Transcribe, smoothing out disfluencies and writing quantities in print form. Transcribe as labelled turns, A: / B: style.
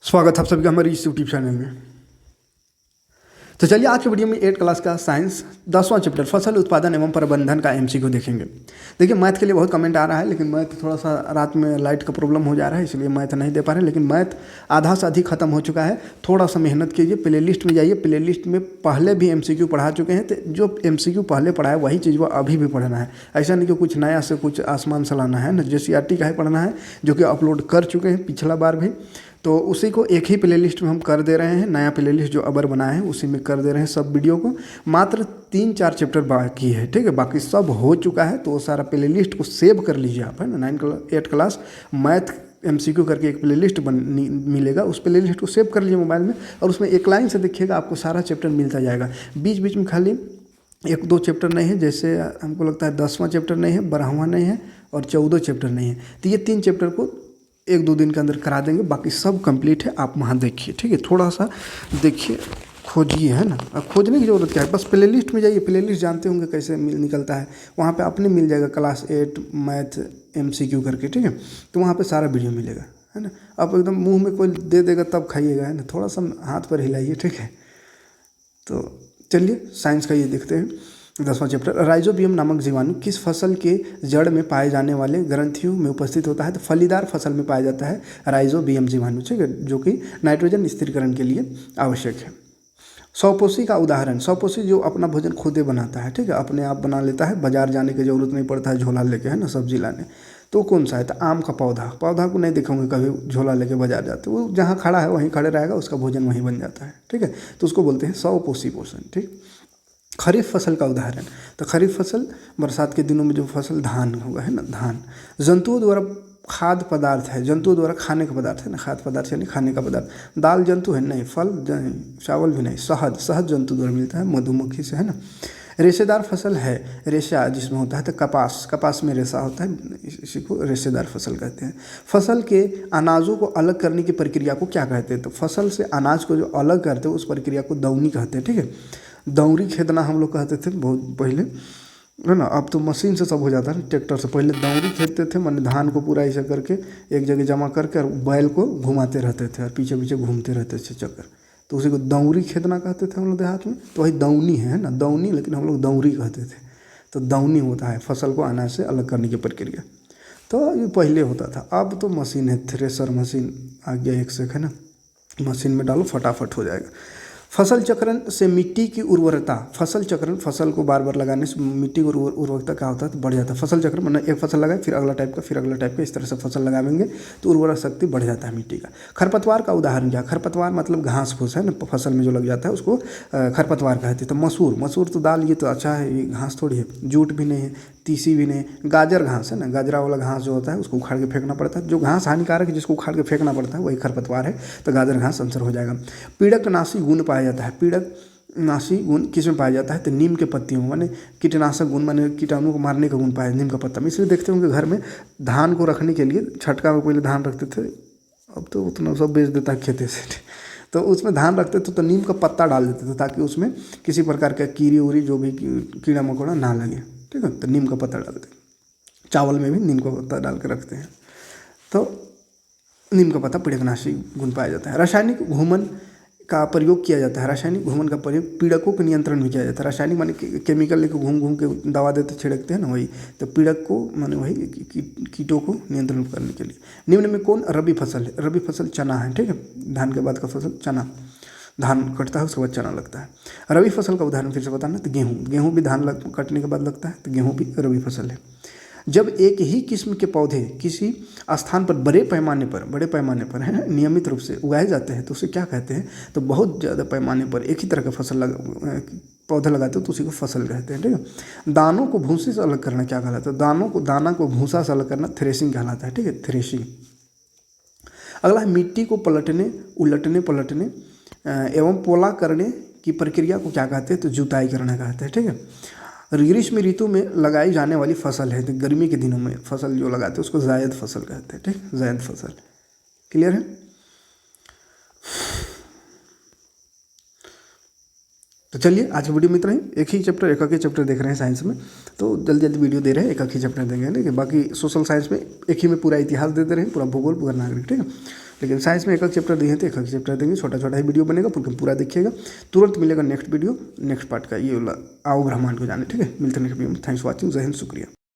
A: स्वागत है आप सभी का हमारे इस यूट्यूब चैनल में। तो चलिए आज के वीडियो में 8 क्लास का साइंस 10वां चैप्टर फसल उत्पादन एवं प्रबंधन का एमसीक्यू देखेंगे। देखिए मैथ के लिए बहुत कमेंट आ रहा है, लेकिन मैथ थोड़ा सा रात में लाइट का प्रॉब्लम हो जा रहा है, इसलिए मैथ नहीं दे पा रहे। लेकिन मैथ आधा से अधिक खत्म हो चुका है। थोड़ा सा मेहनत कीजिए, प्ले लिस्ट में जाइए। प्ले लिस्ट में पहले भी एमसीक्यू पढ़ा चुके हैं, तो जो एमसीक्यू पहले पढ़ा है वही चीज़ वो अभी भी पढ़ना है। ऐसा नहीं कि कुछ नया से कुछ आसमान से लाना है ना। JCRT का ही पढ़ना है, जो कि अपलोड कर चुके हैं पिछला बार भी। तो उसी को एक ही प्ले लिस्ट में हम कर दे रहे हैं। नया प्ले लिस्ट जो अबर बनाए हैं उसी में कर दे रहे हैं सब वीडियो को। मात्र 3-4 चैप्टर बाकी है, ठीक है। बाकी सब हो चुका है। तो वो सारा प्ले लिस्ट को सेव कर लीजिए आप, है ना। 8 क्लास मैथ एमसीक्यू करके एक प्ले लिस्ट मिलेगा, उस प्ले लिस्ट को सेव कर लीजिए मोबाइल में, और उसमें एक लाइन से देखिएगा आपको सारा चैप्टर मिलता जाएगा। बीच बीच में खाली 1-2 चैप्टर नहीं है, जैसे हमको लगता है 10वां चैप्टर नहीं है, 12वां नहीं है और 14 चैप्टर नहीं है। तो ये 3 चैप्टर को 1-2 दिन के अंदर करा देंगे। बाकी सब कंप्लीट है, आप वहाँ देखिए, ठीक है। थोड़ा सा देखिए, खोजिए, है ना। अब खोजने की ज़रूरत क्या है, बस प्ले लिस्ट में जाइए। प्ले लिस्ट जानते होंगे कैसे निकलता है, वहाँ पे अपने मिल जाएगा क्लास 8 मैथ एमसीक्यू करके, ठीक है। तो वहाँ पे सारा वीडियो मिलेगा, है ना। आप एकदम मुंह में कोई दे देगा तब खाइएगा, है ना। थोड़ा सा हाथ पर हिलाइए, ठीक है। तो चलिए साइंस का ये देखते हैं 10वां चैप्टर। राइजोबियम नामक जीवाणु किस फसल के जड़ में पाए जाने वाले ग्रंथियों में उपस्थित होता है। तो फलीदार फसल में पाया जाता है राइजोबियम जीवाणु, ठीक है, जो कि नाइट्रोजन स्थिरीकरण के लिए आवश्यक है। स्वपोषी का उदाहरण, स्वपोषी जो अपना भोजन खुद ही बनाता है, ठीक है, अपने आप बना लेता है, बाजार जाने की जरूरत नहीं पड़ता है झोला लेके, है ना, सब्जी लाने। तो कौन सा है, तो आम का पौधा को नहीं देखोगे कभी झोला लेके बाजार जाते, वो जहाँ खड़ा है वहीं खड़े रहेगा, उसका भोजन वहीं बन जाता है, ठीक है। तो उसको बोलते हैं स्वपोषी पोषण, ठीक। खरीफ फसल का उदाहरण, तो खरीफ फसल बरसात के दिनों में जो फसल धान होगा, है ना, धान। जंतुओं द्वारा खाद्य पदार्थ है, जंतुओं द्वारा खाने का पदार्थ है ना, खाद्य पदार्थ यानी खाने का पदार्थ। दाल जंतु है नहीं, फल नहीं, चावल भी नहीं। शहद जंतु द्वारा मिलता है, मधुमक्खी से, है ना। रेशेदार फसल है, रेशा जिसमें होता है, तो कपास में रेशा होता है, इसी को रेशेदार फसल कहते हैं। फसल के अनाजों को अलग करने की प्रक्रिया को क्या कहते हैं, तो फसल से अनाज को जो अलग करते हैं उस प्रक्रिया को दौनी कहते हैं, ठीक है। दौरी खेदना हम लोग कहते थे बहुत पहले, है ना। अब तो मशीन से सब हो जाता है, ट्रैक्टर से। पहले दौरी खेदते थे, माने धान को पूरा ऐसा करके एक जगह जमा करके और बैल को घुमाते रहते थे और पीछे पीछे घूमते रहते थे चक्कर, तो उसी को दौरी खेदना कहते थे हम लोग देहात में। तो वही दौनी है ना, दौनी, लेकिन हम लोग दौरी कहते थे। तो दौनी होता है फसल को अनाज से अलग करने की प्रक्रिया। तो ये पहले होता था, अब तो मशीन है, थ्रेसर मशीन आ गया एक से, है ना। मशीन में डालो फटाफट हो जाएगा। फसल चक्रण से मिट्टी की उर्वरता, फसल चक्रण, फसल को बार बार लगाने से मिट्टी की उर्वरता क्या होता है, तो बढ़ जाता है। फसल चक्र मतलब एक फसल लगाए फिर अगला टाइप का, फिर अगला टाइप का, इस तरह से फसल लगाएंगे तो उर्वरक शक्ति बढ़ जाता है मिट्टी का। खरपतवार का उदाहरण क्या, खरपतवार मतलब घास फूस, है ना, फसल में जो लग जाता है उसको खरपतवार कहते हैं। तो मसूर तो दाल, ये तो अच्छा है, ये घास थोड़ी है। जूट भी नहीं है, तीसी भी नहीं। गाजर घास है ना, गाजरा वाला घास जो होता है उसको उखाड़ के फेंकना पड़ता है। जो घास हानिकारक है जिसको उखाड़ के फेंकना पड़ता है वही खरपतवार है, तो गाजर घास आंसर हो जाएगा। पीड़कनाशी गुण पाया जाता है, पीड़कनाशी गुण किस में पाया जाता है, तो नीम के पत्तियों में, माने कीटनाशक गुण, माने कीटाणु को मारने का गुण पाया नीम का पत्ता में। इसलिए देखते होंगे घर में धान को रखने के लिए छटका में पहले धान रखते थे, अब तो उतना सब बेच देता है खेते से, तो उसमें धान रखते थे तो नीम का पत्ता डाल देते थे ताकि उसमें किसी प्रकार का कीड़ी उरी जो भी कीड़ा मकोड़ा ना लगे, ठीक है। तो नीम का पत्ता डालते हैं, चावल में भी नीम का पत्ता डाल के रखते हैं। तो नीम का पत्ता पीड़कनाशी गुण पाया जाता है। रासायनिक घूमन का प्रयोग किया जाता है, रासायनिक घूमन का प्रयोग पीड़कों के नियंत्रण में किया जाता है। रासायनिक माने केमिकल लेकर घूम के दवा देते छिड़कते हैं ना, वही। तो पीड़क को माने वही कीटों को नियंत्रण करने के लिए। निम्न में कौन रबी फसल है, रबी फसल चना है, ठीक है। धान के बाद का फसल चना, धान कटता है उसके बाद चना लगता है। रबी फसल का उदाहरण फिर से बताना, तो गेहूँ भी धान कटने के बाद लगता है, तो गेहूँ भी रबी फसल है। जब एक ही किस्म के पौधे किसी स्थान पर बड़े पैमाने पर है नियमित रूप से उगाए जाते हैं तो उसे क्या कहते हैं, तो बहुत ज़्यादा पैमाने पर एक ही तरह का पौधे लगाते हो तो उसी को फसल कहते हैं, ठीक है। दानों को भूसे से अलग करना क्या कहलाता है, दाना को भूसा से अलग करना थ्रेशिंग कहलाता है, ठीक है, थ्रेशिंग। अगला है मिट्टी को उलटने एवं पोला करने की प्रक्रिया को क्या कहते हैं, तो जुताई करना कहते हैं, ठीक है। ग्रीष्म ऋतु में लगाई जाने वाली फसल है, तो गर्मी के दिनों में फसल जो लगाते हैं उसको जायद फसल कहते हैं, ठीक, जायद फसल। क्लियर है। तो चलिए आज की वीडियो में इतना ही। एक ही चैप्टर देख रहे हैं साइंस में, तो जल्दी वीडियो दे रहे हैं, एक ही चैप्टर देंगे, ठीक है। बाकी सोशल साइंस में एक ही में पूरा इतिहास दे रहे हैं, पूरा भूगोल, पूरा नागरिक, ठीक है। लेकिन साइंस में एक एक चैप्टर दिए थे, एक एक चैप्टर देंगे, छोटा छोटा ही वीडियो बनेगा, पूरा देखिएगा। तुरंत मिलेगा नेक्स्ट वीडियो, नेक्स्ट पार्ट का, ये वाला आओ ब्रह्मांड को जाने। ठीक है, मिलते हैं नेक्स्ट वीडियो में। थैंक्स फॉर वॉचिंग, जय हिंद, शुक्रिया।